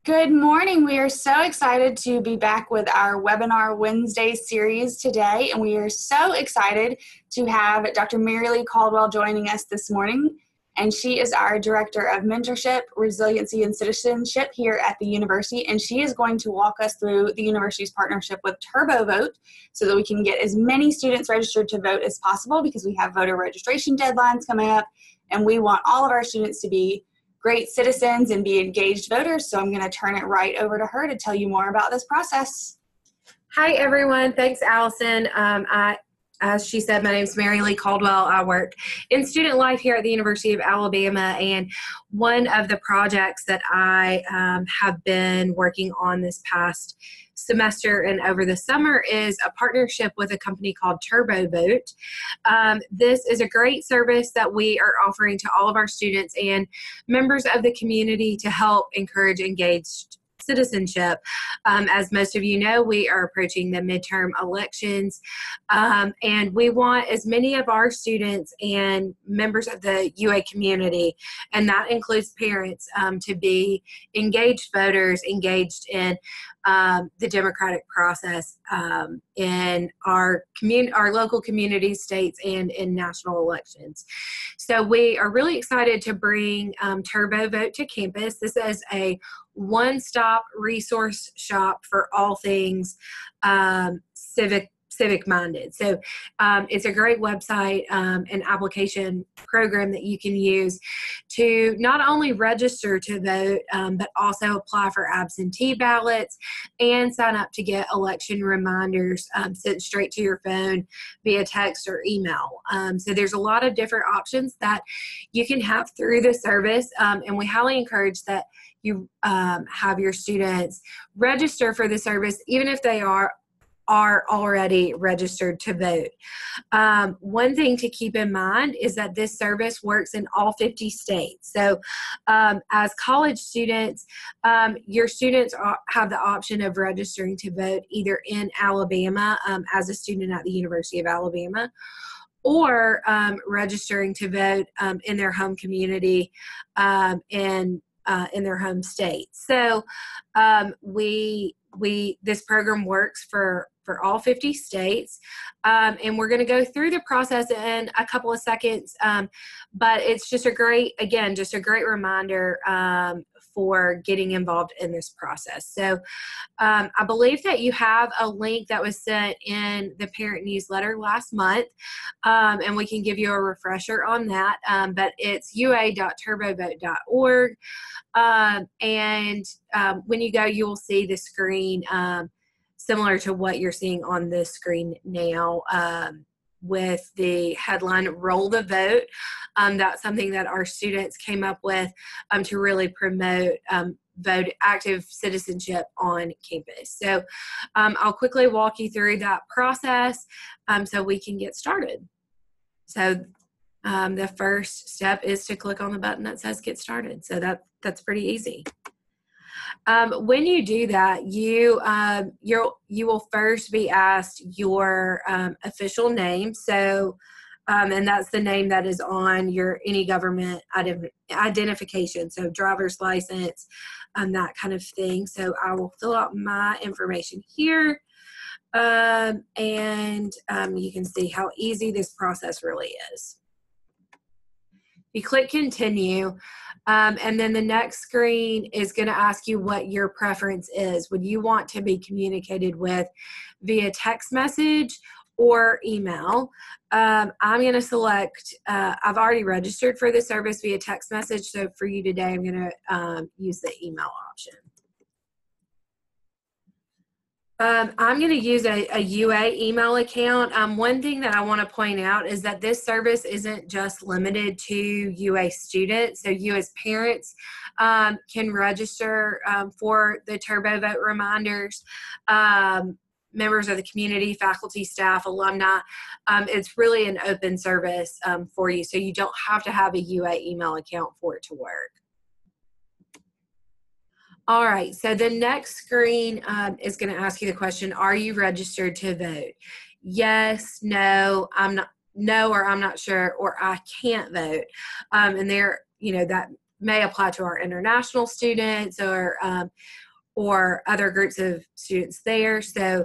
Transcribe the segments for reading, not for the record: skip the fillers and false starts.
Good morning. We are so excited to be back with our Webinar Wednesday series today, and we are so excited to have Dr. Mary Lee Caldwell joining us this morning, and she is our Director of Mentorship, Resiliency, and Citizenship here at the university, and she is going to walk us through the university's partnership with TurboVote so that we can get as many students registered to vote as possible because we have voter registration deadlines coming up, and we want all of our students to be great citizens and be engaged voters. So I'm going to turn it right over to her to tell you more about this process. Hi, everyone. Thanks, Allison. As she said, my name is Mary Lee Caldwell. I work in student life here at the University of Alabama, and one of the projects that I have been working on this past semester and over the summer is a partnership with a company called TurboVote. This is a great service that we are offering to all of our students and members of the community to help encourage engaged citizenship. As most of you know, we are approaching the midterm elections, and we want as many of our students and members of the UA community, and that includes parents, to be engaged voters, engaged in the democratic process in our local communities, states, and in national elections. So we are really excited to bring TurboVote to campus. This is a one-stop resource shop for all things civic-minded. So it's a great website and application program that you can use to not only register to vote, but also apply for absentee ballots and sign up to get election reminders sent straight to your phone via text or email. So there's a lot of different options that you can have through the service, and we highly encourage that you have your students register for the service, even if they are already registered to vote. One thing to keep in mind is that this service works in all 50 states. So as college students, your students have the option of registering to vote either in Alabama as a student at the University of Alabama, or registering to vote in their home community in their home state. So this program works for all 50 states, and we're going to go through the process in a couple of seconds, but it's just a great reminder for getting involved in this process. So I believe that you have a link that was sent in the parent newsletter last month, and we can give you a refresher on that, but it's ua.turbovote.org, and when you go, you will see the screen similar to what you're seeing on this screen now, with the headline, Roll the Vote. That's something that our students came up with to really promote active citizenship on campus. So I'll quickly walk you through that process so we can get started. So the first step is to click on the button that says Get Started. So that's pretty easy. When you do that, you will first be asked your official name. So, and that's the name that is on any government identification. So driver's license, that kind of thing. So I will fill out my information here. And you can see how easy this process really is. You click Continue, and then the next screen is going to ask you what your preference is. Would you want to be communicated with via text message or email? I'm going to select, I've already registered for the service via text message, so for you today, I'm going to use the email option. I'm going to use a UA email account. One thing that I want to point out is that this service isn't just limited to UA students. So you as parents can register for the TurboVote reminders. Members of the community, faculty, staff, alumni. It's really an open service for you. So you don't have to have a UA email account for it to work. All right, so the next screen is going to ask you the question, are you registered to vote? Yes, no, I'm not, no, or I'm not sure, or I can't vote. And there, that may apply to our international students or other groups of students there. So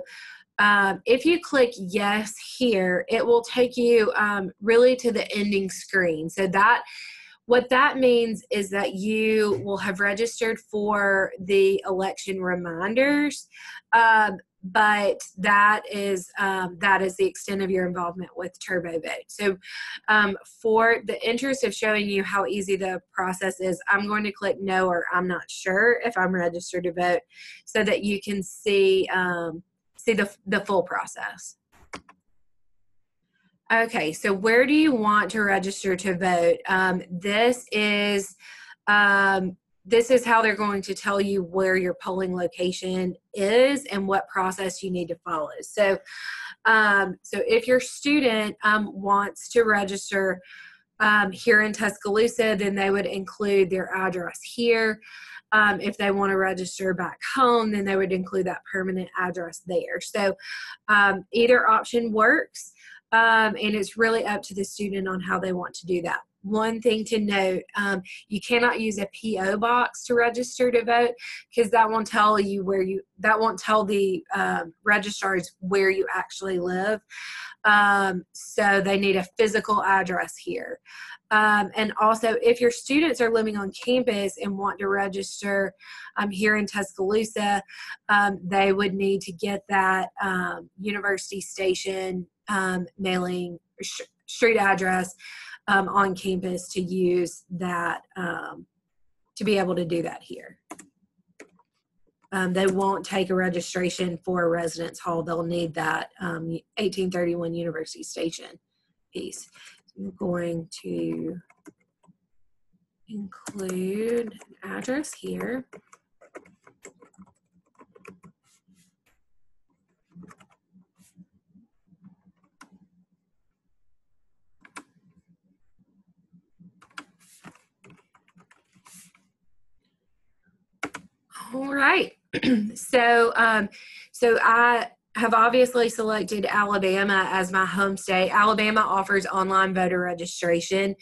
if you click yes here, it will take you really to the ending screen. So what that means is that you will have registered for the election reminders, but that is the extent of your involvement with TurboVote. So for the interest of showing you how easy the process is, I'm going to click no or I'm not sure if I'm registered to vote so that you can see the full process. Okay, so where do you want to register to vote? This is how they're going to tell you where your polling location is and what process you need to follow. So, so if your student wants to register here in Tuscaloosa, then they would include their address here. If they want to register back home, then they would include that permanent address there. So either option works. And it's really up to the student on how they want to do that. One thing to note, you cannot use a P.O. box to register to vote because that won't tell the registrars where you actually live. So they need a physical address here. And also, if your students are living on campus and want to register here in Tuscaloosa, they would need to get that university station mailing street address on campus to use that to be able to do that here. They won't take a registration for a residence hall. They'll need that 1831 University Station piece. I'm going to include an address here. All right. So I have obviously selected Alabama as my home state. Alabama offers online voter registration.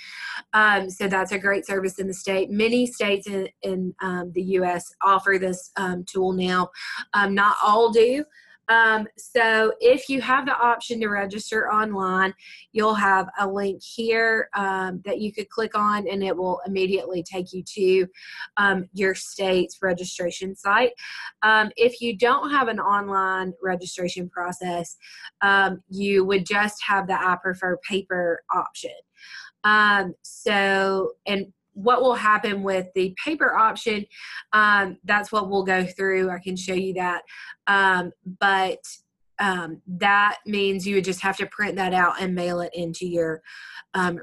So that's a great service in the state. Many states in the U.S. offer this tool now. Not all do. So if you have the option to register online, you'll have a link here that you could click on, and it will immediately take you to your state's registration site. If you don't have an online registration process, you would just have the I prefer paper option. And what will happen with the paper option, that's what we'll go through. I can show you that. But that means you would just have to print that out and mail it into your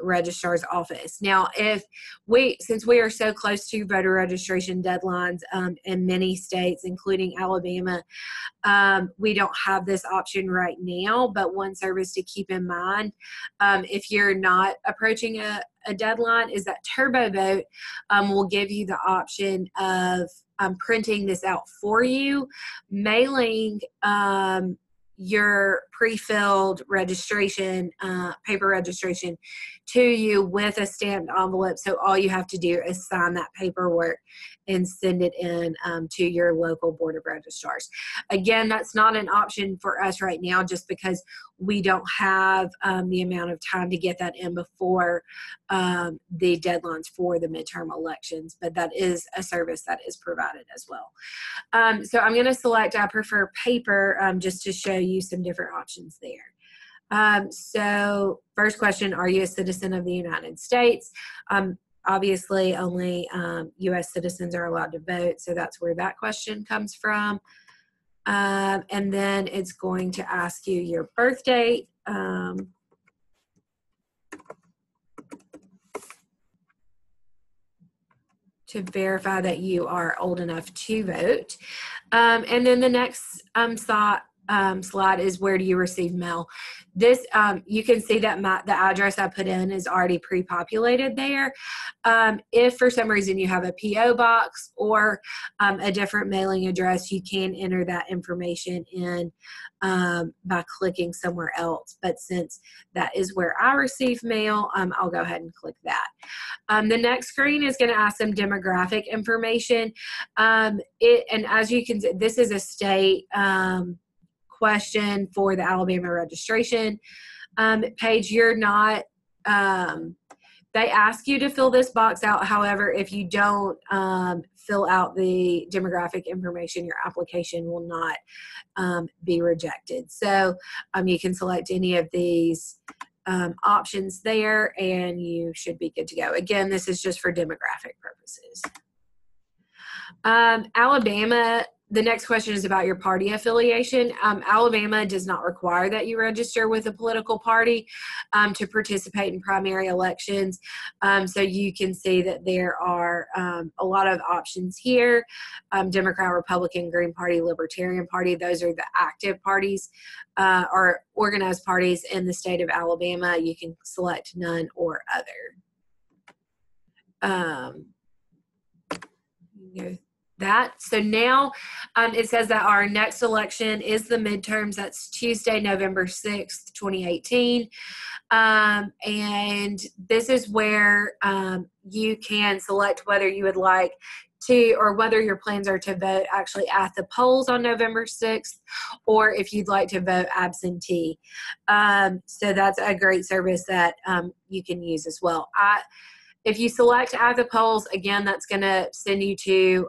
registrar's office. Now, since we are so close to voter registration deadlines in many states, including Alabama, we don't have this option right now, but one service to keep in mind if you're not approaching a deadline is that TurboVote will give you the option of printing this out for you, mailing your pre-filled registration, paper registration to you with a stamped envelope. So all you have to do is sign that paperwork and send it in to your local board of registrars. Again, that's not an option for us right now just because we don't have the amount of time to get that in before the deadlines for the midterm elections, but that is a service that is provided as well. So I'm going to select I prefer paper just to show you some different options there. So first question, are you a citizen of the United States? Obviously, only U.S. citizens are allowed to vote, so that's where that question comes from. And then it's going to ask you your birth date. To verify that you are old enough to vote. And then the next slide is where do you receive mail. This, you can see that the address I put in is already pre-populated there. If for some reason you have a P.O. box or a different mailing address, you can enter that information in by clicking somewhere else. But since that is where I receive mail, I'll go ahead and click that. The next screen is going to ask some demographic information. And as you can see, this is a state question for the Alabama registration page. You're not, they ask you to fill this box out. However, if you don't fill out the demographic information, your application will not be rejected. So you can select any of these options there and you should be good to go. Again, this is just for demographic purposes. Alabama, the next question is about your party affiliation. Alabama does not require that you register with a political party to participate in primary elections. So you can see that there are a lot of options here. Democrat, Republican, Green Party, Libertarian Party. Those are the active parties or organized parties in the state of Alabama. You can select none or other. So now it says that our next election is the midterms. That's Tuesday, November 6th, 2018. And this is where you can select whether you would like to, or whether your plans are to vote actually at the polls on November 6th, or if you'd like to vote absentee. So that's a great service that you can use as well. If you select at the polls, again, that's going to send you to,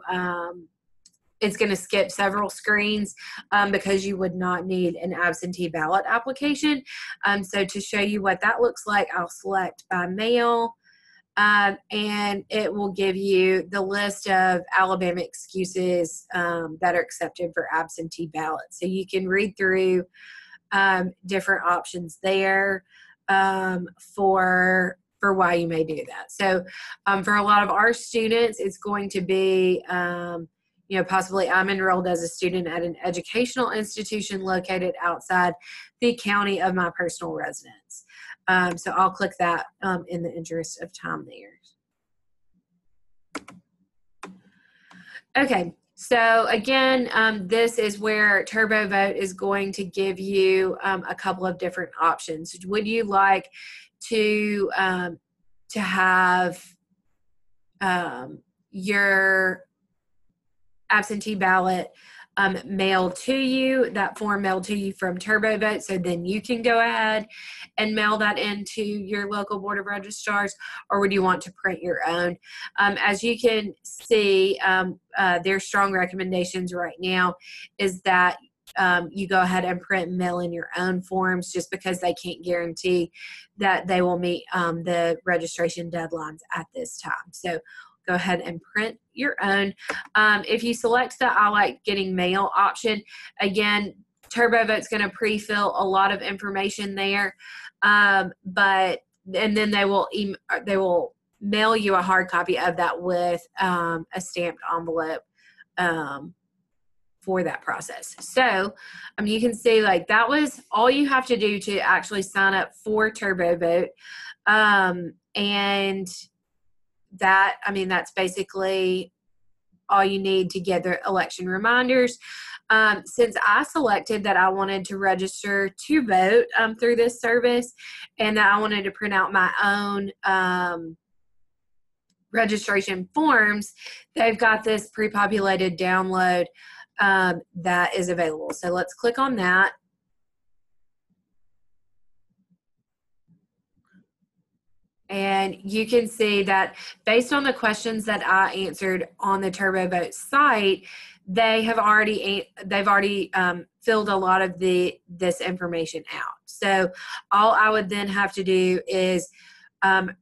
it's going to skip several screens because you would not need an absentee ballot application. So to show you what that looks like, I'll select by mail, and it will give you the list of Alabama excuses that are accepted for absentee ballots. So you can read through different options there for why you may do that. So for a lot of our students, it's going to be, possibly I'm enrolled as a student at an educational institution located outside the county of my personal residence. So I'll click that in the interest of time there. Okay. So again, this is where TurboVote is going to give you a couple of different options. Would you like to have your absentee ballot mailed to you, that form mailed to you from TurboVote, so then you can go ahead and mail that into your local Board of Registrars, or would you want to print your own? As you can see, their strong recommendations right now is that you go ahead and print and mail in your own forms, just because they can't guarantee that they will meet the registration deadlines at this time. So go ahead and print your own. If you select the I like getting mail option, again, TurboVote's going to pre-fill a lot of information there, and then they will mail you a hard copy of that with a stamped envelope for that process. So you can see, like, that was all you have to do to actually sign up for TurboVote, and that, that's basically all you need to get the election reminders. Since I selected that I wanted to register to vote through this service, and that I wanted to print out my own registration forms, they've got this pre-populated download that is available. So let's click on that. And you can see that based on the questions that I answered on the TurboVote site, they've already filled a lot of this information out. So all I would then have to do is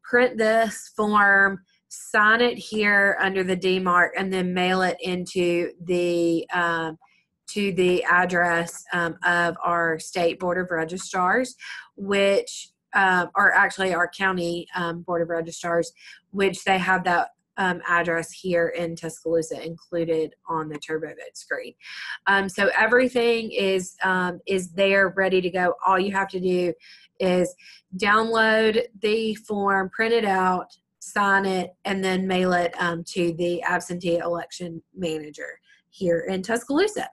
print this form, sign it here under the D mark, and then mail it into the to the address of our state Board of Registrars, which or actually our county Board of Registrars, which they have that address here in Tuscaloosa included on the TurboVote screen. So everything is there, ready to go. All you have to do is download the form, print it out, sign it, and then mail it to the absentee election manager here in Tuscaloosa.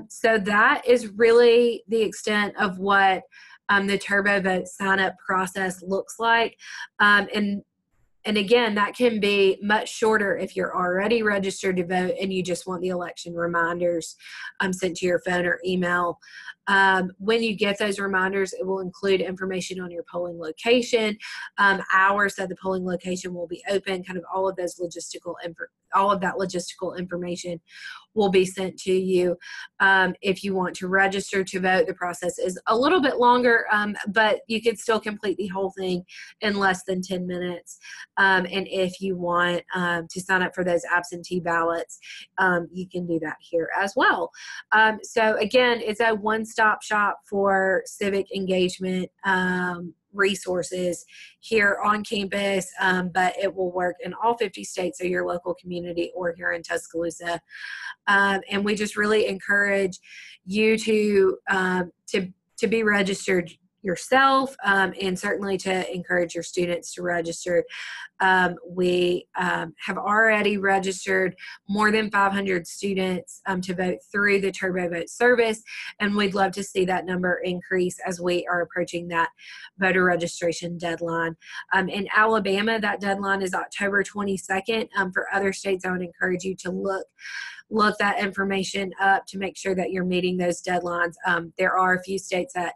So that is really the extent of what the TurboVote sign-up process looks like. And again, that can be much shorter if you're already registered to vote and you just want the election reminders sent to your phone or email. When you get those reminders, it will include information on your polling location, hours that the polling location will be open, kind of all of that logistical information will be sent to you. If you want to register to vote, the process is a little bit longer, but you can still complete the whole thing in less than 10 minutes. And if you want to sign up for those absentee ballots, you can do that here as well. So again, it's a one-stop shop for civic engagement resources here on campus, but it will work in all 50 states, so your local community or here in Tuscaloosa. And we just really encourage you to be registered yourself, and certainly to encourage your students to register. We have already registered more than 500 students to vote through the TurboVote service, and we'd love to see that number increase as we are approaching that voter registration deadline. In Alabama, that deadline is October 22nd. For other states, I would encourage you to look that information up to make sure that you're meeting those deadlines. There are a few states that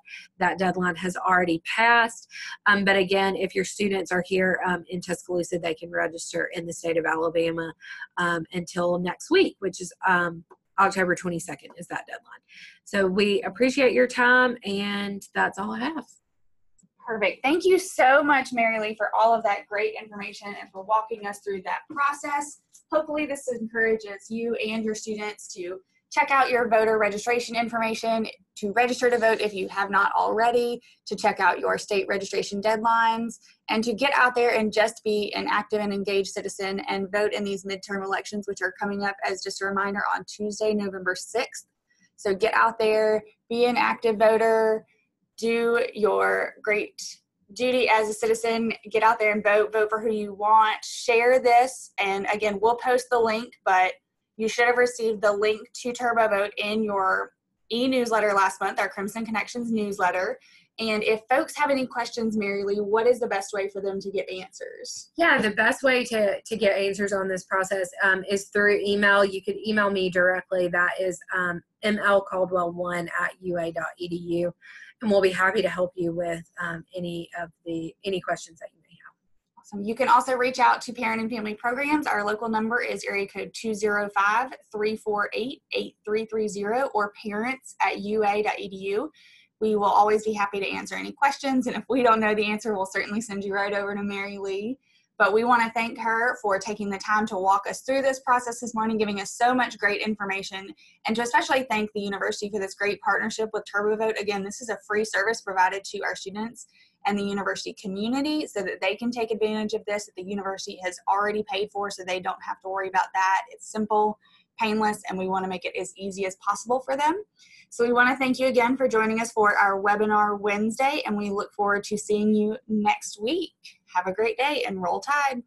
deadline has already passed. But again, if your students are here in Tuscaloosa, they can register in the state of Alabama until next week, which is October 22nd is that deadline. So we appreciate your time, and that's all I have. Perfect. Thank you so much, Mary Lee, for all of that great information and for walking us through that process. Hopefully this encourages you and your students to check out your voter registration information, to register to vote if you have not already, to check out your state registration deadlines, and to get out there and just be an active and engaged citizen and vote in these midterm elections, which are coming up, as just a reminder, on Tuesday, November 6th. So get out there, be an active voter, do your great duty as a citizen, get out there and vote for who you want, share this, and again, we'll post the link, but you should have received the link to TurboVote in your e-newsletter last month, our Crimson Connections newsletter. And if folks have any questions, Mary Lee, what is the best way for them to get answers? Yeah, the best way to get answers on this process is through email. You could email me directly. That is mlcaldwell1@ua.edu. And we'll be happy to help you with any questions that you may have. Awesome. You can also reach out to Parent and Family Programs. Our local number is area code 205-348-8330 or parents@ua.edu. We will always be happy to answer any questions, and if we don't know the answer, we'll certainly send you right over to Mary Lee. But we want to thank her for taking the time to walk us through this process this morning, giving us so much great information, and to especially thank the university for this great partnership with TurboVote. Again, this is a free service provided to our students and the university community so that they can take advantage of this that the university has already paid for, so they don't have to worry about that. It's simple, painless, and we want to make it as easy as possible for them. So we want to thank you again for joining us for our webinar Wednesday, and we look forward to seeing you next week. Have a great day and roll Tide.